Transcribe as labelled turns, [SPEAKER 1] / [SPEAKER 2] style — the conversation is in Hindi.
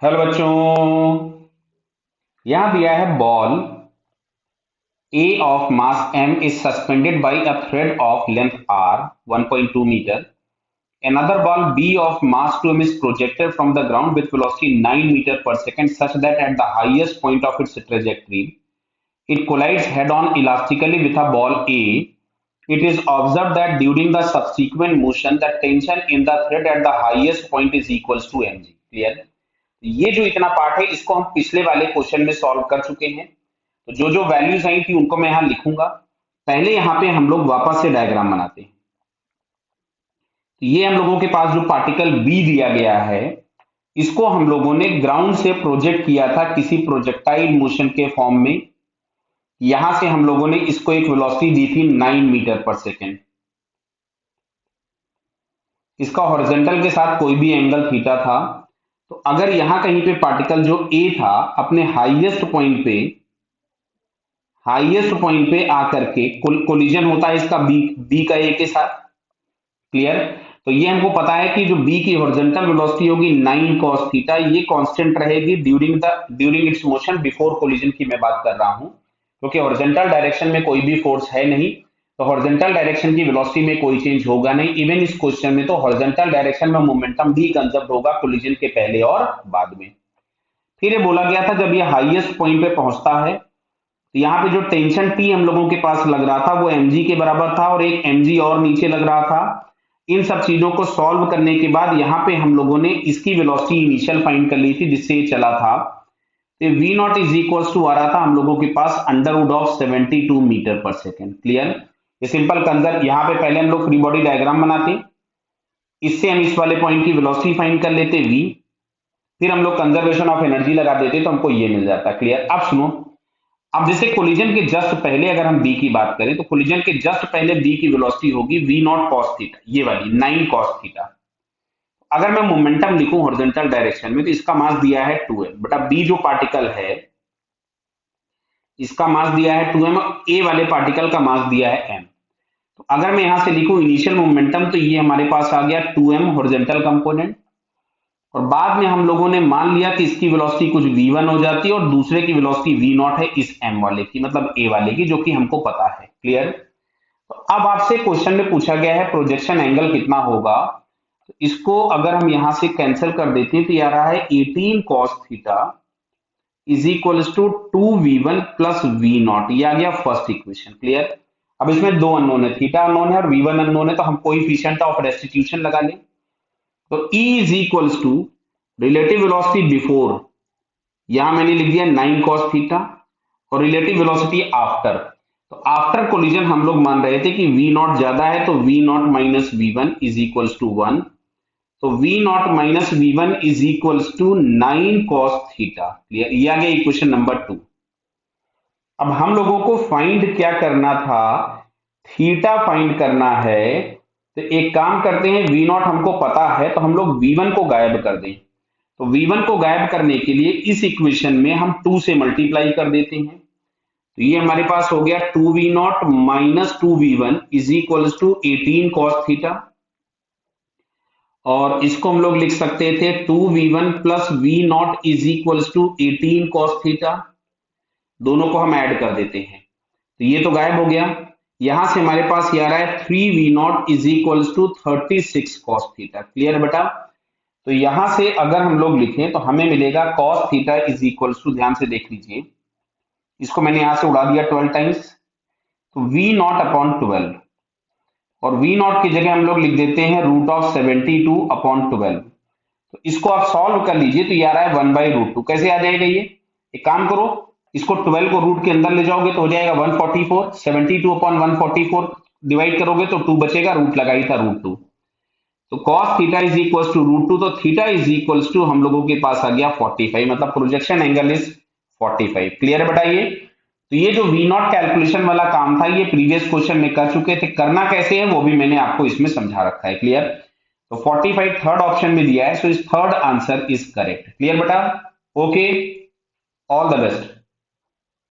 [SPEAKER 1] हेलो बच्चों। यहां दिया है ball A of mass m is suspended by a thread of length r 1.2 meter. Another ball B of mass 2m is projected from the ground with velocity 9 meter per second such that at the highest point of its trajectory it collides head on elastically with a ball A. It is observed that during the subsequent motion the tension in the thread at the highest point is equals to mg. Clear? ये जो इतना पार्ट है इसको हम पिछले वाले क्वेश्चन में सॉल्व कर चुके हैं। तो जो जो वैल्यूज आई थी उनको मैं यहां लिखूंगा। पहले यहां पे हम लोग वापस से डायग्राम बनाते हैं। तो ये हम लोगों के पास जो पार्टिकल बी दिया गया है इसको हम लोगों ने ग्राउंड से प्रोजेक्ट किया था किसी प्रोजेक्टाइल मोशन के फॉर्म में। यहां से हम लोगों ने इसको एक वेलोसिटी दी थी 9 मीटर पर सेकेंड। इसका हॉरिजॉन्टल के साथ कोई भी एंगल थीटा था। तो अगर यहां कहीं पे पार्टिकल जो ए था अपने हाईएस्ट पॉइंट पे आकर के कोलिजन होता है इसका बी का ए के साथ। क्लियर? तो ये हमको पता है कि जो बी की हॉरिजॉन्टल वेलोसिटी होगी 9 cos थीटा, ये कांस्टेंट रहेगी during its motion before collision की मैं बात कर रहा हूं, क्योंकि हॉरिजॉन्टल डायरेक्शन में कोई भी फोर्स है नहीं। तो हॉरिजॉन्टल डायरेक्शन की वेलोसिटी में कोई चेंज होगा नहीं। इवन इस क्वेश्चन में तो हॉरिजॉन्टल डायरेक्शन में मोमेंटम भी कंजर्व होगा कोलिजन के पहले और बाद में। फिर ये बोला गया था जब ये हाईएस्ट पॉइंट पे पहुंचता है तो यहाँ पे जो टेंशन टी हम लोगों के पास लग रहा था वो mg के बराबर था और एक mg और नीचे लग रहा था। इन सब चीजों को सॉल्व करने के बाद यहाँ पे हम लोगों ने इसकी वेलोसिटी इनिशियल फाइंड कर ली थी जिससे ये चला था। तो v not is equal to आ रहा था हम लोगों के पास under root of 72 metre per second. Clear? ये सिंपल कंजर्व। यहाँ पे पहले हम लोग फ्री बॉडी डायग्राम बनाते, इससे हम इस वाले पॉइंट की वेलोसिटी फाइंड कर लेते v, फिर हम लोग कंजर्वेशन ऑफ एनर्जी लगा देते तो हमको ये मिल जाता। क्लियर? अब सुनो, अब जैसे कोलिजन के जस्ट पहले अगर हम बी की बात करें तो कोलिजन के जस्ट पहले बी की वेलोसिटी होगी v नॉट cos थीटा, ये वाली 9 cos थीटा। अगर मैं मोमेंटम लिखूं हॉरिजॉन्टल डायरेक्शन में तो इसका मास दिया है 2m बटा बी जो पार्टिकल है इसका मास दिया है 2m, ए वाले पार्टिकल का मास दिया है m। तो अगर मैं यहां से लिखूं इनिशियल मोमेंटम तो ये हमारे पास आ गया 2m हॉरिजॉन्टल कंपोनेंट, और बाद में हम लोगों ने मान लिया कि इसकी वेलोसिटी कुछ v1 हो जाती है और दूसरे की वेलोसिटी v नॉट है इस m वाले की, मतलब a वाले की, जो कि हमको पता है। क्लियर? तो अब आपसे क्वेश्चन में पूछा गया है प्रोजेक्शन एंगल कितना होगा। तो इसको अगर हम यहां से कैंसिल कर देते हैं तो ये आ रहा है 18 cos theta is equal to 2v1 plus v not. ये आ गया फर्स्ट इक्वेशन। क्लियर? अब इसमें दो अननोन है, थीटा अननोन है और v1 अननोन है, तो हम कोएफिशिएंट ऑफ रेस्टिट्यूशन लगा लें। तो E is equals to relative velocity before, यहां मैंने लिख दिया 9 cos थीटा, और रिलेटिव वेलोसिटी आफ्टर। तो आफ्टर कोलिजन हम लोग मान रहे थे कि v नॉट ज्यादा है तो v not minus v1 is equals to 1। तो v not minus v1 is equals to 9 cos theta. Clear? ये आ गया इक्वेशन नंबर 2। अब हम लोगों को फाइंड क्या करना था, थीटा फाइंड करना है। तो एक काम करते हैं, v नॉट हमको पता है तो हम लोग v1 को गायब कर दें। तो v1 को गायब करने के लिए इस इक्वेशन में हम 2 से मल्टीप्लाई कर देते हैं। तो ये हमारे पास हो गया 2v not minus 2v1 is equal to 18 cos theta, और इसको हम लोग लिख सकते थे 2v1 plus v not is equal to 18 cos theta. दोनों को हम ऐड कर देते हैं तो ये तो गायब हो गया। यहां से हमारे पास ये आ रहा है 3v not is equal to 36 cos theta. Clear बेटा? तो यहां से अगर हम लोग लिखें तो हमें मिलेगा cos theta is equal to, ध्यान से देख लीजिए, इसको मैंने यहां से उड़ा दिया 12 टाइम्स, तो v नॉट अपॉन 12, और v नॉट की जगह हम लोग लिख देते हैं रूट ऑफ 72 अपॉन 12। तो इसको आप सॉल्व कर लीजिए तो ये आ रहा है 1/√2। कैसे आ जाएगा ये? एक काम करो, इसको 12 को रूट के अंदर ले जाओगे तो हो जाएगा 144, 72 अपॉन 144 डिवाइड करोगे तो 2 बचेगा, रूट लगाई था √2। तो cos theta is equal to √2, तो थीटा इज इक्वल टू हम लोगों के पास आ गया 45, मतलब प्रोजेक्शन एंगल इज 45। क्लियर है बताइए? तो ये जो v नॉट कैलकुलेशन वाला काम था ये प्रीवियस क्वेश्चन में कर चुके थे, करना कैसे है वो भी मैंने आपको इसमें समझा रखा है। क्लियर? तो 45 थर्ड ऑप्शन में दिया है, सो इस third answer is correct. Clear बेटा? Okay, all the best.